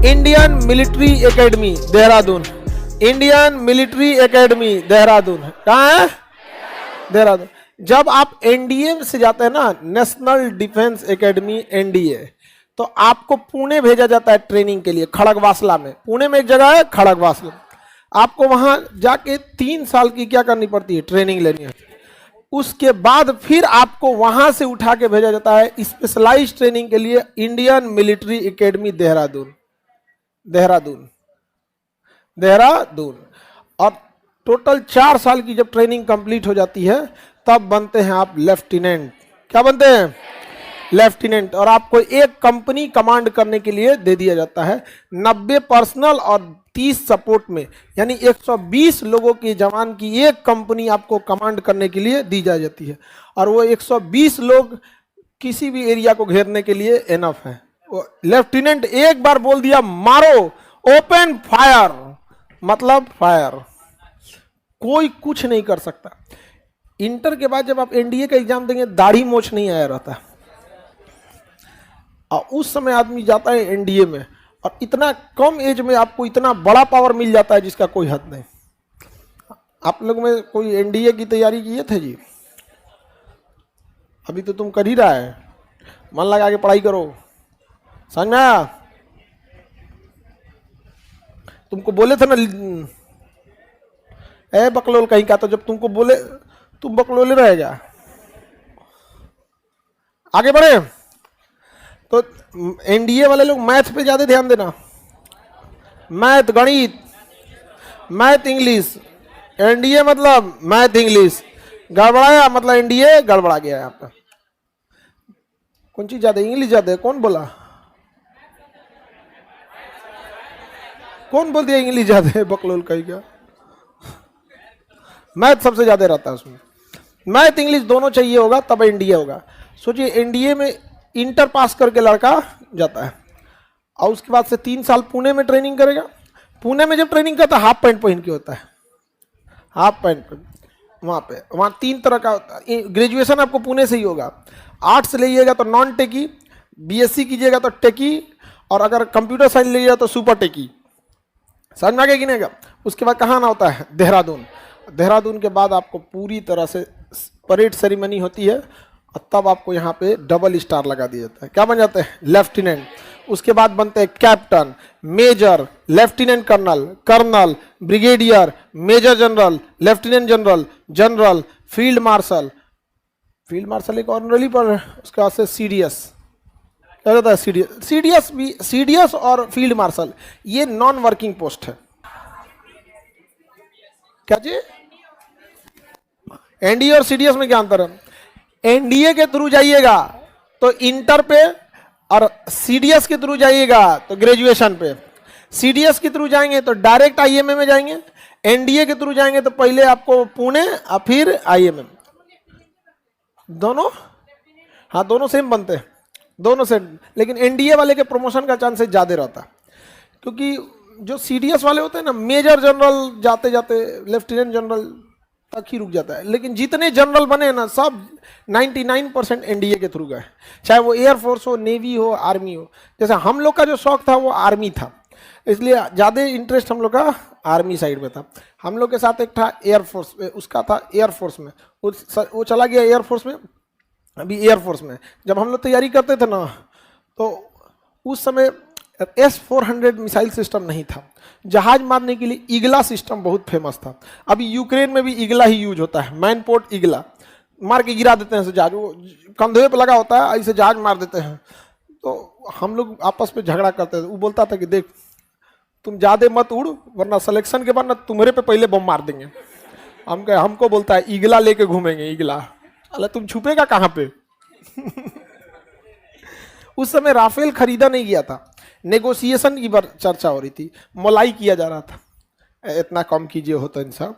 Indian military academy Dehradun, Indian military academy Dehradun, कहाँ है? देहरादून। जब आप एनडीए से जाते हैं ना, नेशनल डिफेंस एकेडमी एनडीए, तो आपको पुणे भेजा जाता है ट्रेनिंग के लिए, खड़गवासला में। पुणे में एक जगह है खड़गवासला, आपको वहां जाके 3 साल की क्या करनी पड़ती है? ट्रेनिंग लेनी है। उसके बाद फिर आपको वहां से उठा के भेजा जाता है स्पेशलाइज्ड ट्रेनिंग के लिए Indian military academy Dehradun, Dehradun, Dehradun. और टोटल 4 साल की जब ट्रेनिंग कंप्लीट हो जाती है तब बनते हैं आप लेफ्टिनेंट। क्या बनते हैं? लेफ्टिनेंट। और आपको एक कंपनी कमांड करने के लिए दे दिया जाता है, 90 पर्सनल और 30 सपोर्ट में, यानी 120 लोगों की जवान की एक कंपनी आपको कमांड करने के लिए दी जा जाती है। और वो 120 लोग किसी भी एरिया को घेरने के लिए एनफ है। लेफ्टिनेंट एक बार बोल दिया मारो, ओपन फायर, मतलब फायर, कोई कुछ नहीं कर सकता। इंटर के बाद जब आप एनडीए का एग्जाम देंगे, दाढ़ी मोछ नहीं आया रहता, और उस समय आदमी जाता है एनडीए में, और इतना कम एज में आपको इतना बड़ा पावर मिल जाता है जिसका कोई हद नहीं। आप लोग में कोई एनडीए की तैयारी किए थे जी? अभी तो तुम कर ही रहा है, मन लगा के पढ़ाई करो, समझ में आया? तुमको बोले थे ना ए बकलोल कहीं का, तो जब तुमको बोले तुम बकलोले रहेगा। आगे बढ़े तो एनडीए वाले लोग मैथ पे ज्यादा ध्यान देना, मैथ, गणित, मैथ, इंग्लिश। एनडीए मतलब मैथ इंग्लिश, गड़बड़ाया मतलब एनडीए गड़बड़ा गया है आपका। कौन चीज ज्यादा? इंग्लिश ज्यादा है? कौन बोला? कौन बोल दिया इंग्लिश ज्यादा है? बकलोल कहीं का। मैथ सबसे ज्यादा रहता है उसमें, मैथ इंग्लिश दोनों चाहिए होगा तब एनडीए होगा। सोचिए एनडीए में इंटर पास करके लड़का जाता है, और उसके बाद से 3 साल पुणे में ट्रेनिंग करेगा। पुणे में जब ट्रेनिंग करता है हाफ पैंट पहन के होता है, हाफ पैंट वहाँ पे, वहाँ 3 तरह का होता है। ग्रेजुएशन आपको पुणे से ही होगा। आर्ट्स लीजिएगा तो नॉन टेकी, बीएससी कीजिएगा तो टेकी, और अगर कंप्यूटर साइंस लीजिएगा तो सुपर टेकी। समझ में आ गया कि नहीं? उसके बाद कहाँ आना होता है? देहरादून। देहरादून के बाद आपको पूरी तरह से परेड सेरेमनी होती है, और तब आपको यहाँ पे डबल स्टार लगा दिया जाता है। क्या बन जाते हैं? लेफ्टिनेंट। उसके बाद बनते हैं captain, major, lieutenant colonel, colonel, brigadier, major general, lieutenant general, general, field marshal. Field marshal एक ऑनरली पर, उसके बाद से सीडीएस। क्या होता है? सीडीएस। सीडीएस भी, सीडीएस और फील्ड मार्शल ये नॉन वर्किंग पोस्ट है। क्या जी? एनडीए और सीडीएस में क्या अंतर है? एनडीए के थ्रू जाइएगा तो इंटर पे, और सीडीएस के थ्रू जाइएगा तो ग्रेजुएशन पे। सीडीएस के थ्रू जाएंगे तो डायरेक्ट आईएमए में जाएंगे, एनडीए के थ्रू जाएंगे तो पहले आपको पुणे और फिर आईएमए। दोनों, हाँ दोनों सेम बनते हैं, दोनों सेम। लेकिन एनडीए वाले के प्रमोशन का चांसेस ज्यादा रहता है, क्योंकि जो सीडीएस वाले होते हैं ना, मेजर जनरल जाते जाते लेफ्टिनेंट जनरल तक ही रुक जाता है। लेकिन जितने जनरल बने ना सब 99% एनडीए के थ्रू गए, चाहे वो एयरफोर्स हो, नेवी हो, आर्मी हो। जैसे हम लोग का जो शौक था वो आर्मी था, इसलिए ज़्यादा इंटरेस्ट हम लोग का आर्मी साइड में था। हम लोग के साथ एक था एयरफोर्स, उसका था एयरफोर्स में, वो चला गया एयरफोर्स में, अभी एयरफोर्स में। जब हम लोग तैयारी करते थे ना, तो उस समय S-400 मिसाइल सिस्टम नहीं था। जहाज मारने के लिए ईगला सिस्टम बहुत फेमस था। अभी यूक्रेन में भी ईगला ही यूज होता है, मैनपोर्ट ईगला, मार के गिरा देते हैं जहाज, वो कंधे पे लगा होता है, ऐसे जहाज मार देते हैं। तो हम लोग आपस में झगड़ा करते थे। वो बोलता था कि देख तुम ज्यादा मत उड़, वरना सिलेक्शन के बाद ना तुम्हारे पे पहले बम मार देंगे। हमको बोलता है ईगला लेके घूमेंगे, ईगला। अरे तुम छुपेगा कहाँ पे? उस समय राफेल खरीदा नहीं गया था, नेगोशिएशन की चर्चा हो रही थी, मोलाई किया जा रहा था, इतना कम कीजिए होता इंसान।